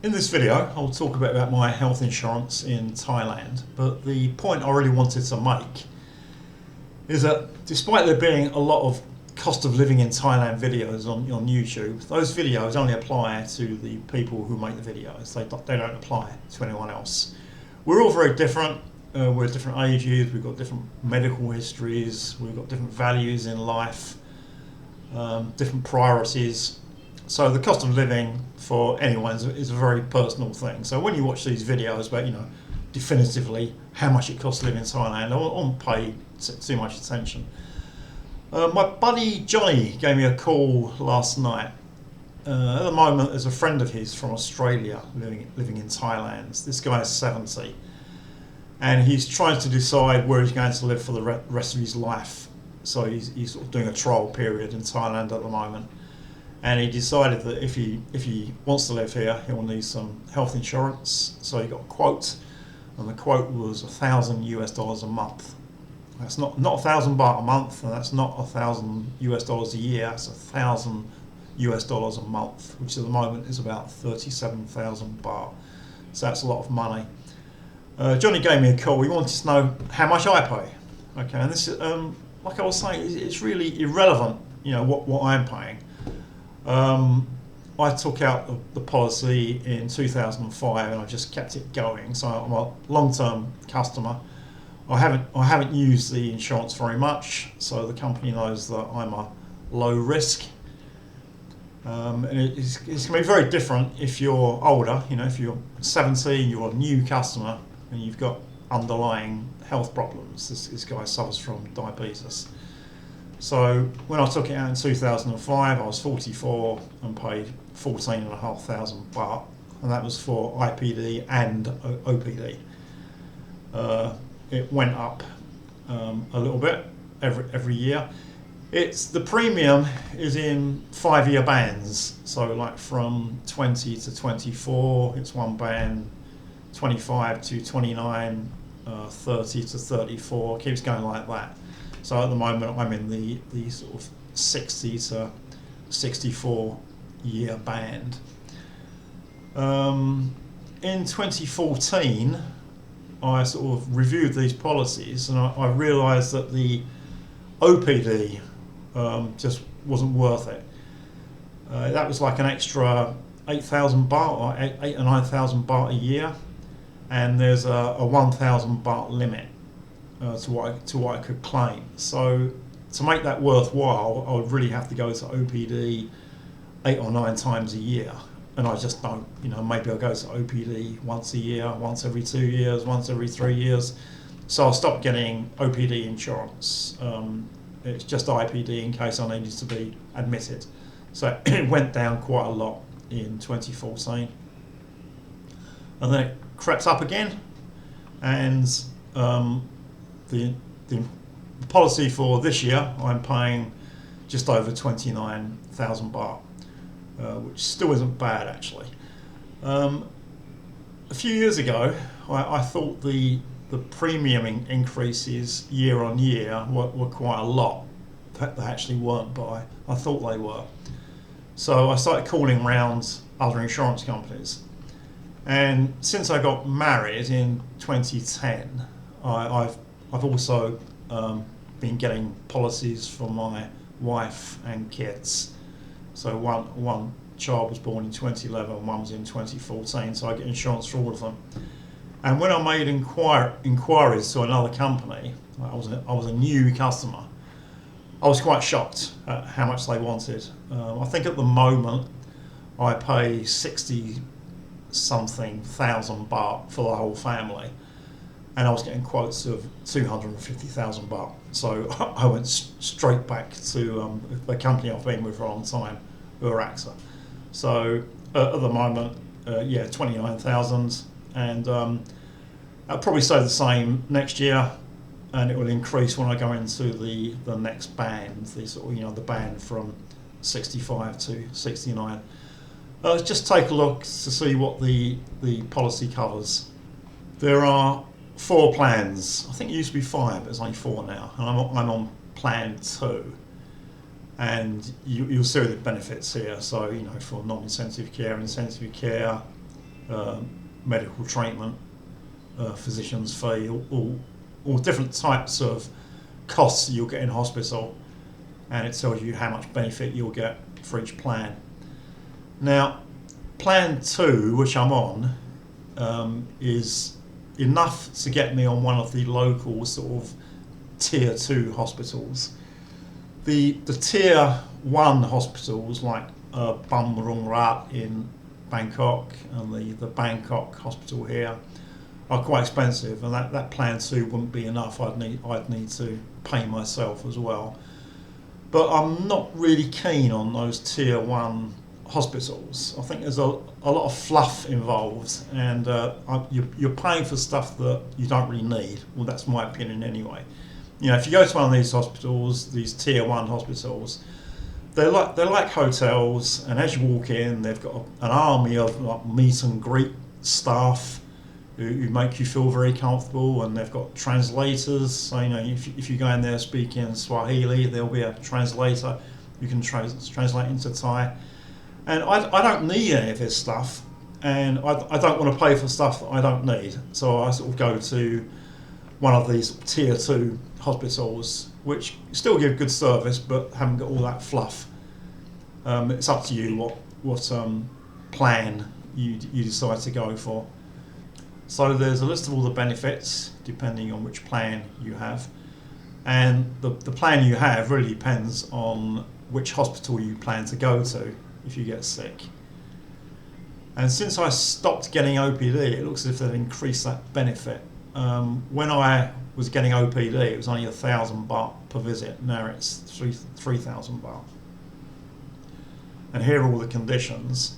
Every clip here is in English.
In this video, I'll talk a bit about my health insurance in Thailand, but the point I really wanted to make is that despite there being a lot of cost of living in Thailand videos on YouTube, those videos only apply to the people who make the videos. They don't apply to anyone else. We're all very different. We're different ages, we've got different medical histories, we've got different values in life, different priorities. So the cost of living for anyone is a very personal thing. So when you watch these videos about, definitively how much it costs to live in Thailand, I won't pay too much attention. My buddy Johnny gave me a call last night. At the moment, there's a friend of his from Australia living in Thailand. This guy is 70, and he's trying to decide where he's going to live for the rest of his life. So he's sort of doing a trial period in Thailand at the moment. And he decided that if he wants to live here, he'll need some health insurance. So he got a quote, and the quote was $1,000 a month. That's not 1,000 baht a month, and that's not $1,000 a year. That's $1,000 a month, which at the moment is about 37,000 baht. So that's a lot of money. Johnny gave me a call. He wanted to know how much I pay. Okay, and this, like I was saying, it's really irrelevant. What I'm paying. I took out the policy in 2005 and I just kept it going. So I'm a long-term customer. I haven't used the insurance very much, so the company knows that I'm a low risk. And it's going to be very different if you're older. If you're 70, you're a new customer and you've got underlying health problems. This guy suffers from diabetes. So when I took it out in 2005, I was 44 and paid 14,500 baht, and that was for IPD and OPD. It went up a little bit every year. The premium is in 5-year bands, so like from 20 to 24, it's one band, 25 to 29, 30 to 34, keeps going like that. So at the moment I'm in the sort of 60 to 64 year band. In 2014 I sort of reviewed these policies and I realised that the OPD just wasn't worth it. That was like an extra 8,000 baht or 8 or 9,000 baht a year, and there's a 1,000 baht limit to what I could claim. So to make that worthwhile, I would really have to go to OPD 8 or 9 times a year, and I just don't. Maybe I'll go to OPD once a year, once every 2 years, once every 3 years. So I stopped getting OPD insurance. It's just IPD in case I needed to be admitted. So it went down quite a lot in 2014, and then it crept up again, and the policy for this year, I'm paying just over 29,000 baht, which still isn't bad actually. A few years ago, I thought the premium increases year on year were quite a lot. They actually weren't, but I thought they were. So I started calling around other insurance companies. And since I got married in 2010, I've also been getting policies for my wife and kids. So one child was born in 2011, one was in 2014, so I get insurance for all of them. And when I made inquiries to another company, I was a new customer, I was quite shocked at how much they wanted. I think at the moment I pay 60 something thousand baht for the whole family, and I was getting quotes of 250,000 baht. So I went straight back to the company I've been with for a long time, AXA. So at the moment, 29,000, and I'll probably stay the same next year, and it will increase when I go into the next band, the band from 65 to 69. Let's just take a look to see what the policy covers. There are 4 plans. I think it used to be 5, but it's only 4 now, and I'm on plan 2. And you'll see the benefits here. So for non-intensive care, intensive care, uh, medical treatment, physician's fee, all different types of costs you'll get in hospital, and it tells you how much benefit you'll get for each plan. Now, plan 2, which I'm on, is enough to get me on one of the local sort of tier 2 hospitals. The tier 1 hospitals like Bum Rung Rat in Bangkok and the Bangkok hospital here are quite expensive, and that plan 2 wouldn't be enough. I'd need to pay myself as well. But I'm not really keen on those tier 1 hospitals. I think there's a lot of fluff involved, and you're paying for stuff that you don't really need. Well, that's my opinion anyway. You know, if you go to one of these hospitals, these tier 1 hospitals, they're like hotels, and as you walk in, they've got an army of like meet and greet staff who make you feel very comfortable, and they've got translators. So you know, if you go in there speaking Swahili, there'll be a translator. You can translate into Thai. And I don't need any of this stuff, and I don't want to pay for stuff that I don't need. So I sort of go to one of these tier 2 hospitals, which still give good service but haven't got all that fluff. It's up to you what plan you decide to go for. So there's a list of all the benefits depending on which plan you have, and the plan you have really depends on which hospital you plan to go to if you get sick. And since I stopped getting OPD, it looks as if they've increased that benefit. When I was getting OPD, it was only 1,000 baht per visit. Now it's 3,000 baht. And here are all the conditions.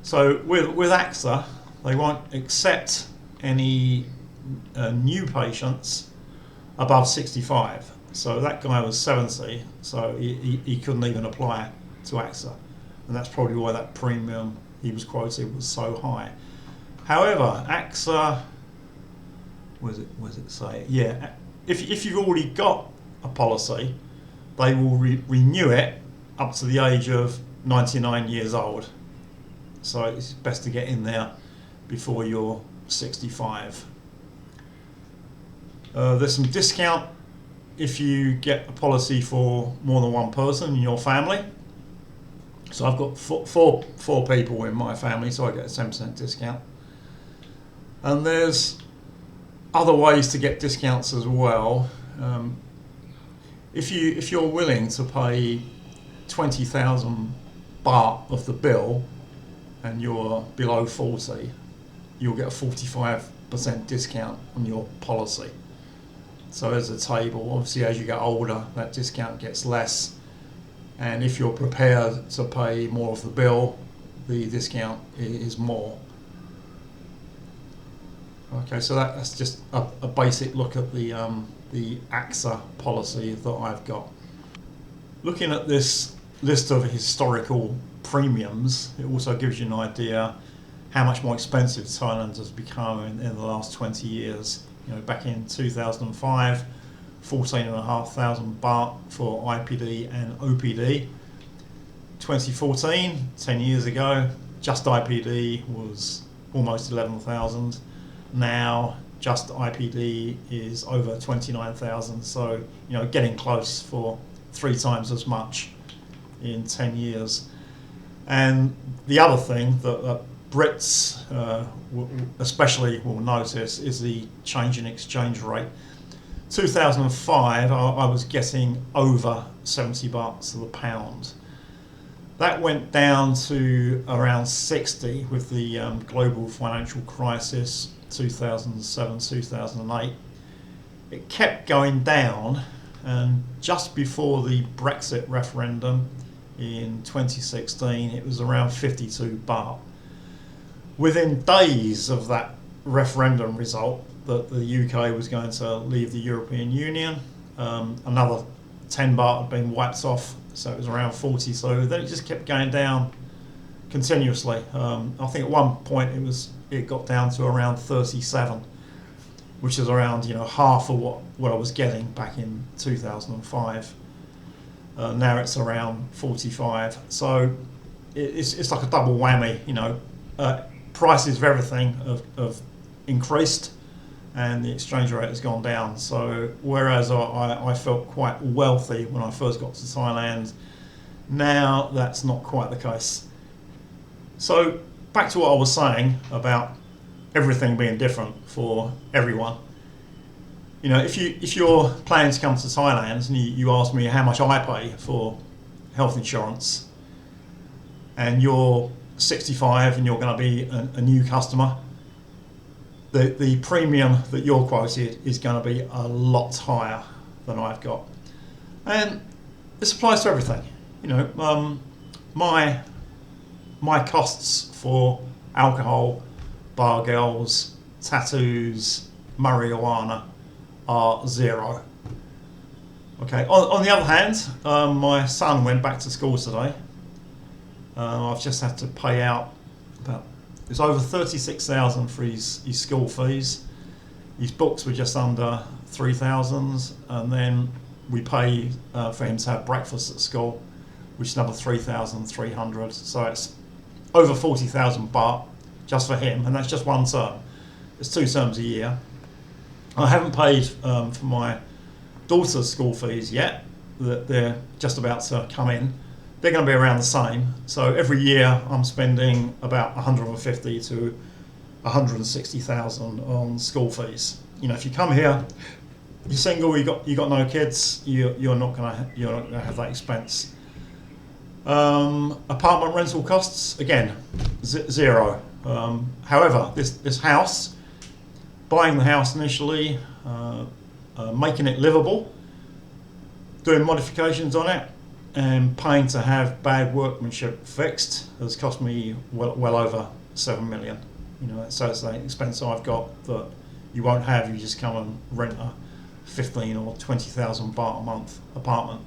So with AXA, they won't accept any new patients above 65. So that guy was 70, so he couldn't even apply to AXA. And that's probably why that premium he was quoted was so high. However, AXA, what does it say? Yeah, if you've already got a policy, they will renew it up to the age of 99 years old. So it's best to get in there before you're 65. There's some discount if you get a policy for more than one person in your family. So I've got four people in my family, so I get a 10% discount. And there's other ways to get discounts as well. If you're willing to pay 20,000 baht of the bill and you're below 40, you'll get a 45% discount on your policy. So there's a table. Obviously, as you get older, that discount gets less. And if you're prepared to pay more of the bill, the discount is more. Okay, so that's just a basic look at the AXA policy that I've got. Looking at this list of historical premiums, it also gives you an idea how much more expensive Thailand has become in the last 20 years. You know, back in 2005, 14,500 baht for IPD and OPD. 2014, 10 years ago, just IPD was almost 11,000. Now, just IPD is over 29,000. So, you know, getting close for 3 times as much in 10 years. And the other thing that Brits especially will notice is the change in exchange rate. 2005, I was getting over 70 bahts to the pound. That went down to around 60 with the global financial crisis, 2007, 2008. It kept going down, and just before the Brexit referendum in 2016, it was around 52 baht. Within days of that referendum result, that the UK was going to leave the European Union, another 10 baht had been wiped off, so it was around 40. So then it just kept going down continuously. I think at one point it got down to around 37, which is around half of what I was getting back in 2005. Now it's around 45. So it's like a double whammy. prices of everything have increased, and the exchange rate has gone down. So whereas I felt quite wealthy when I first got to Thailand, now that's not quite the case. So back to what I was saying about everything being different for everyone. You know, if you're planning to come to Thailand and you ask me how much I pay for health insurance, and you're 65 and you're going to be a new customer, the premium that you're quoted is going to be a lot higher than I've got. And this applies to everything. You know, my costs for alcohol, bar girls, tattoos, marijuana are zero. Okay. On the other hand, my son went back to school today. I've just had to pay out it's over 36,000 for his school fees. His books were just under 3,000, and then we pay for him to have breakfast at school, which is another 3,300. So it's over 40,000 baht just for him, and that's just one term. It's 2 terms a year. I haven't paid for my daughter's school fees yet. They're just about to come in. They're going to be around the same. So every year I'm spending about 150 to 160,000 on school fees. You know, if you come here, you're single, you got no kids, you're not going to have that expense. Apartment rental costs, again, zero. However, this house, buying the house initially, making it livable, doing modifications on it, and paying to have bad workmanship fixed has cost me well over 7 million. You know, so it's an expense I've got that you won't have. You just come and rent a 15 or 20,000 baht a month apartment.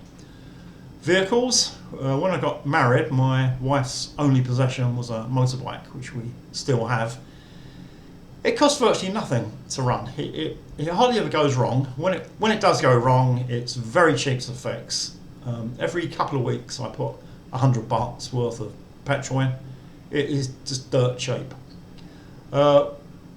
Vehicles. When I got married, my wife's only possession was a motorbike, which we still have. It costs virtually nothing to run. It hardly ever goes wrong. When it does go wrong, it's very cheap to fix. Every couple of weeks I put 100 bahts worth of petrol in. It is just dirt cheap.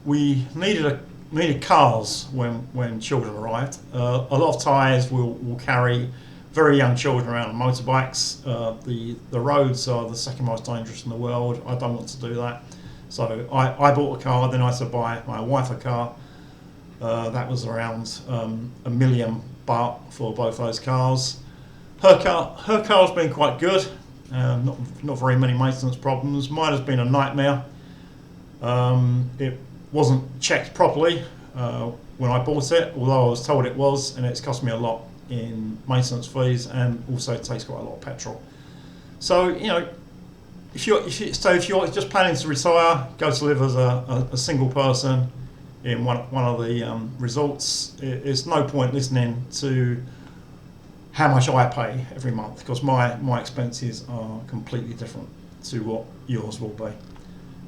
We needed cars when children arrived. A lot of Thais will carry very young children around on motorbikes. The roads are the second most dangerous in the world. I don't want to do that. So I bought a car, then I had to buy my wife a car. That was around $1 million baht for both those cars. Her car's been quite good. Not very many maintenance problems. Mine has been a nightmare. It wasn't checked properly when I bought it, although I was told it was, and it's cost me a lot in maintenance fees, and also it takes quite a lot of petrol. So you know, if you're just planning to retire, go to live as a single person in one of the resorts, it's no point listening to how much I pay every month, because my expenses are completely different to what yours will be.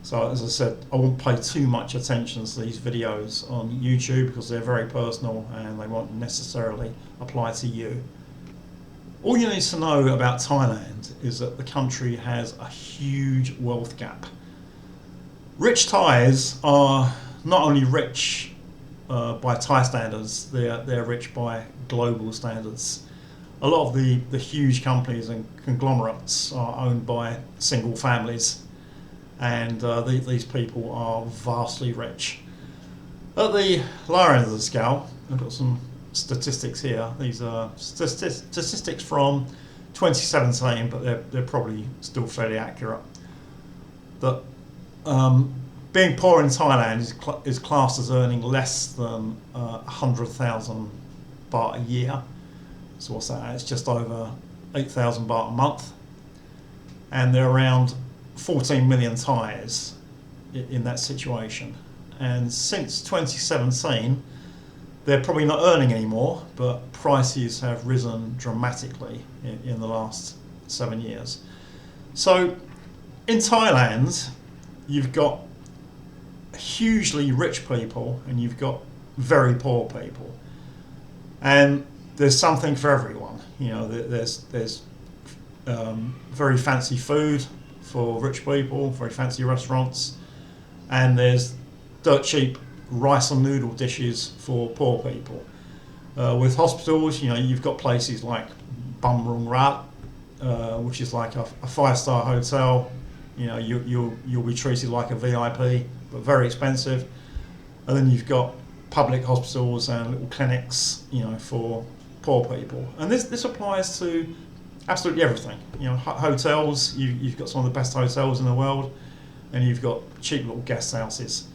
So as I said, I won't pay too much attention to these videos on YouTube because they're very personal and they won't necessarily apply to you. All you need to know about Thailand is that the country has a huge wealth gap. Rich Thais are not only rich by Thai standards, they're rich by global standards. A lot of the huge companies and conglomerates are owned by single families, and these people are vastly rich. At the lower end of the scale, I've got some statistics here. These are statistics from 2017, but they're probably still fairly accurate. That being poor in Thailand is classed as earning less than 100,000 baht a year. So what's that? It's just over 8,000 baht a month, and there are around 14 million Thais in that situation. And since 2017, they're probably not earning anymore, but prices have risen dramatically in the last 7 years. So in Thailand, you've got hugely rich people and you've got very poor people, and there's something for everyone. You know, there's very fancy food for rich people, very fancy restaurants, and there's dirt cheap rice and noodle dishes for poor people. With hospitals, you've got places like Bumrung Rat, which is like a 5-star hotel. You'll be treated like a VIP, but very expensive. And then you've got public hospitals and little clinics, for poor people. And this applies to absolutely everything. Hotels. You've got some of the best hotels in the world, and you've got cheap little guest houses.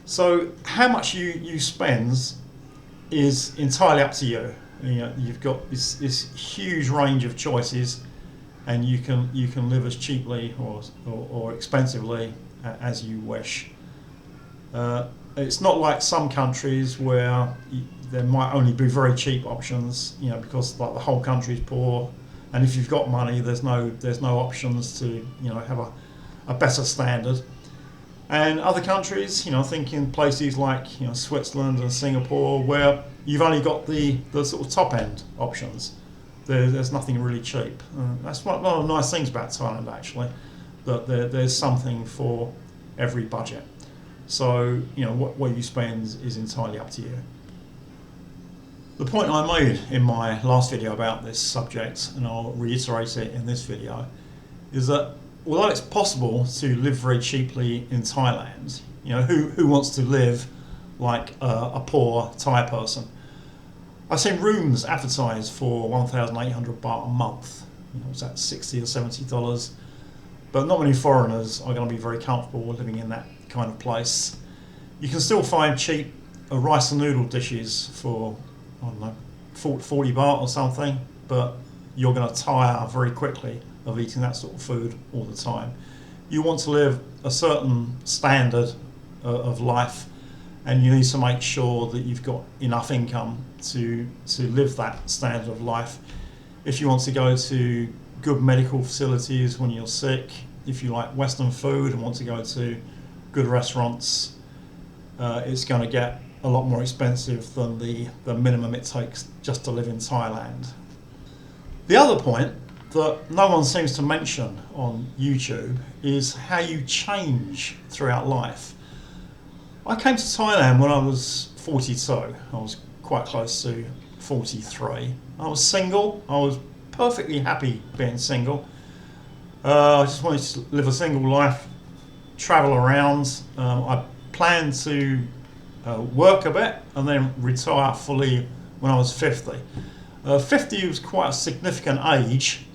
So how much you spend is entirely up to you. You've got this huge range of choices, and you can live as cheaply or expensively as you wish. It's not like some countries where there might only be very cheap options, because like the whole country is poor, and if you've got money, there's no options to have a better standard. And other countries, thinking places like Switzerland and Singapore, where you've only got the sort of top end options. There's nothing really cheap. That's one of the nice things about Thailand, actually, that there's something for every budget. So what you spend is entirely up to you. The point I made in my last video about this subject, and I'll reiterate it in this video, is that although it's possible to live very cheaply in Thailand, who wants to live like a poor Thai person? I've seen rooms advertised for 1,800 baht a month. It's at $60 or $70, but not many foreigners are going to be very comfortable living in that kind of place. You can still find cheap rice and noodle dishes for 40 baht or something, but you're going to tire very quickly of eating that sort of food all the time. You want to live a certain standard of life, and you need to make sure that you've got enough income to live that standard of life. If you want to go to good medical facilities when you're sick, if you like Western food and want to go to good restaurants, it's going to get a lot more expensive than the minimum it takes just to live in Thailand. The other point that no one seems to mention on YouTube is how you change throughout life. I came to Thailand when I was 42. I was quite close to 43. I was single. I was perfectly happy being single. I just wanted to live a single life, travel around. I planned to work a bit and then retire fully when I was 50. 50 was quite a significant age,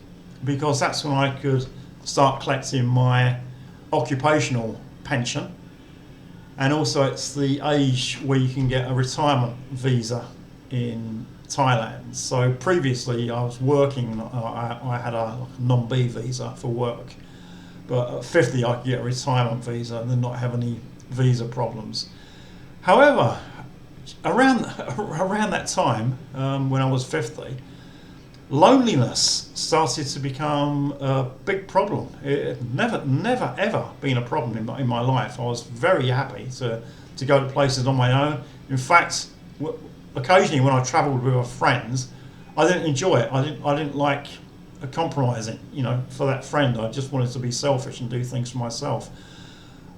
because that's when I could start collecting my occupational pension, and also it's the age where you can get a retirement visa in Thailand. So previously I was working, I had a non-B visa for work, but at 50 I could get a retirement visa and then not have any visa problems. However, around that time, when I was 50, loneliness started to become a big problem. It had never ever been a problem in my life. I was very happy to go to places on my own. In fact, occasionally when I travelled with friends, I didn't enjoy it. I didn't like compromising, for that friend. I just wanted to be selfish and do things for myself.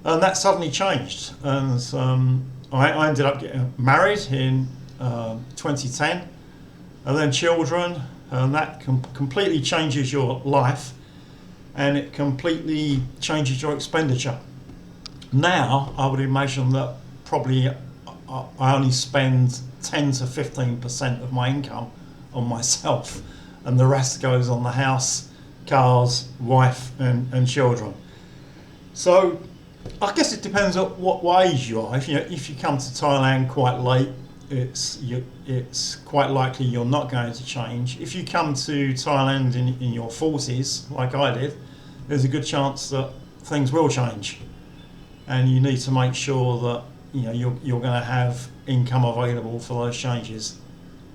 And that suddenly changed. And I ended up getting married in 2010, and then children. And that completely changes your life, and it completely changes your expenditure. Now, I would imagine that probably I only spend 10 to 15% of my income on myself, and the rest goes on the house, cars, wife, and children. So I guess it depends on what age you are. If you come to Thailand quite late, it's quite likely you're not going to change. If you come to Thailand in your 40s, like I did, there's a good chance that things will change, and you need to make sure that you're going to have income available for those changes.